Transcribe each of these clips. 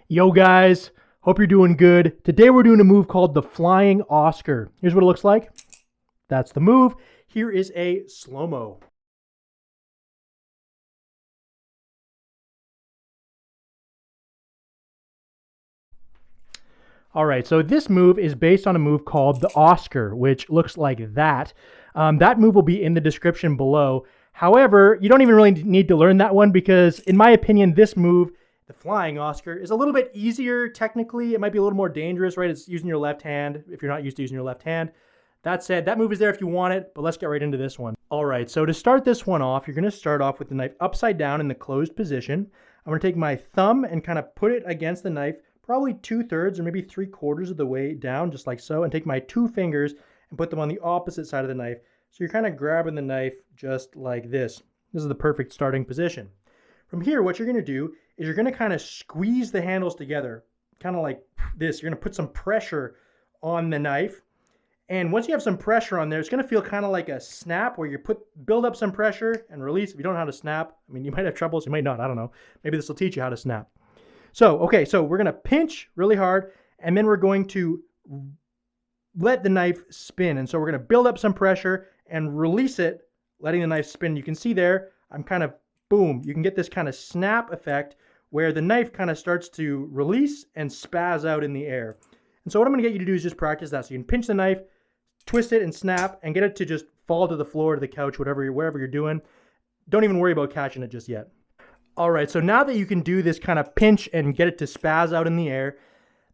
Yo guys, hope you're doing good. Today we're doing a move called the Flying Oscar. Here's what it looks like. That's the move. Here is a slow-mo. All right, so this move is based on a move called the Oscar, which looks like that. That move will be in the description below. However, you don't even really need to learn that one because, in my opinion, this move, the Flying Oscar, is a little bit easier technically. It might be a little more dangerous, right? It's using your left hand if you're not used to using your left hand. That said, that move is there if you want it, but let's get right into this one. All right, so to start this one off, you're going to start off with the knife upside down in the closed position. I'm going to take my thumb and kind of put it against the knife, probably 2/3 or maybe 3/4 of the way down, just like so, and take my two fingers and put them on the opposite side of the knife. So you're kind of grabbing the knife just like this. This is the perfect starting position. From here, what you're going to do is you're going to kind of squeeze the handles together, kind of like this. You're going to put some pressure on the knife. And once you have some pressure on there, it's going to feel kind of like a snap where you build up some pressure and release. If you don't know how to snap, I mean, you might have troubles, you might not, I don't know. Maybe this will teach you how to snap. So, okay, so we're going to pinch really hard, and then we're going to let the knife spin. And so we're going to build up some pressure and release it, letting the knife spin. You can see there, I'm kind of, boom, you can get this kind of snap effect where the knife kind of starts to release and spaz out in the air. And so what I'm going to get you to do is just practice that. So you can pinch the knife, twist it and snap, and get it to just fall to the floor, to the couch, wherever you're doing. Don't even worry about catching it just yet. All right, so now that you can do this kind of pinch and get it to spaz out in the air,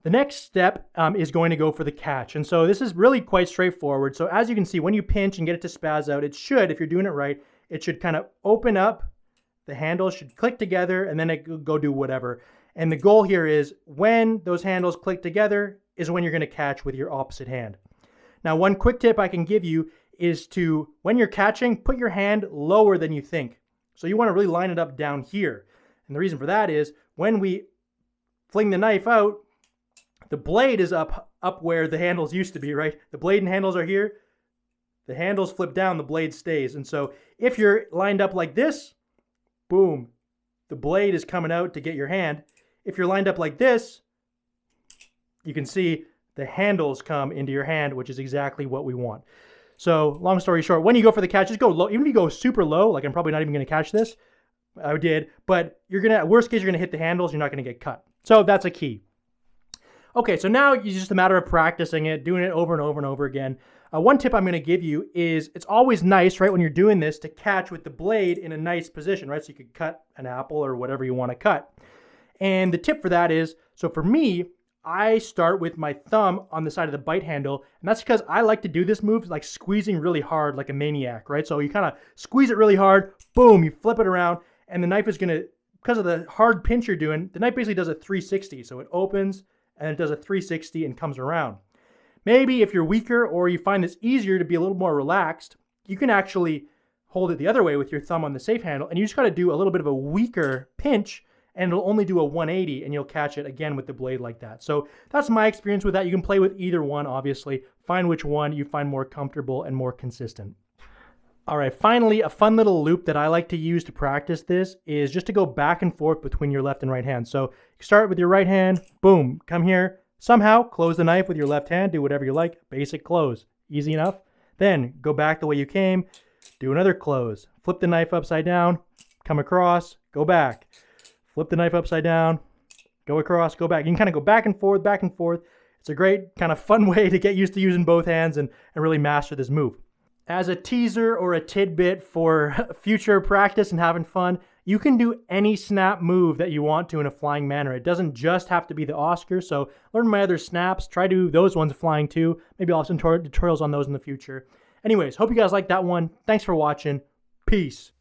the next step is going to go for the catch. And so this is really quite straightforward. So as you can see, when you pinch and get it to spaz out, it should, if you're doing it right, it should kind of open up, the handles should click together, and then it could go do whatever. And the goal here is when those handles click together is when you're going to catch with your opposite hand. Now, one quick tip I can give you is to, when you're catching, put your hand lower than you think. So you want to really line it up down here. And the reason for that is when we fling the knife out, the blade is up where the handles used to be, right? The blade and handles are here. The handles flip down, the blade stays. And so if you're lined up like this, boom, the blade is coming out to get your hand. If you're lined up like this, you can see the handles come into your hand, which is exactly what we want. So long story short, when you go for the catch, just go low. Even if you go super low, like I'm probably not even going to catch this, I did, but you're going to, worst case, you're going to hit the handles. You're not going to get cut. So that's a key. Okay, so now it's just a matter of practicing it, doing it over and over and over again. One tip I'm going to give you is it's always nice, right, when you're doing this to catch with the blade in a nice position, right? So you could cut an apple or whatever you want to cut. And the tip for that is, so for me, I start with my thumb on the side of the bite handle, and that's because I like to do this move like squeezing really hard like a maniac, right? So you kind of squeeze it really hard, boom, you flip it around, and the knife is going to, because of the hard pinch you're doing, the knife basically does a 360. So it opens, and it does a 360 and comes around. Maybe if you're weaker or you find this easier to be a little more relaxed, you can actually hold it the other way with your thumb on the safe handle, and you just got to do a little bit of a weaker pinch, and it'll only do a 180, and you'll catch it again with the blade like that. So that's my experience with that. You can play with either one, obviously. Find which one you find more comfortable and more consistent. All right, finally, a fun little loop that I like to use to practice this is just to go back and forth between your left and right hand. So you start with your right hand, boom, come here, somehow close the knife with your left hand, do whatever you like, basic close, easy enough. Then go back the way you came, do another close, flip the knife upside down, come across, go back. Flip the knife upside down, go across, go back. You can kind of go back and forth, back and forth. It's a great kind of fun way to get used to using both hands and really master this move. As a teaser or a tidbit for future practice and having fun, you can do any snap move that you want to in a flying manner. It doesn't just have to be the Oscar, so learn my other snaps. Try to do those ones flying too. Maybe I'll have some tutorials on those in the future. Anyways, hope you guys like that one. Thanks for watching. Peace.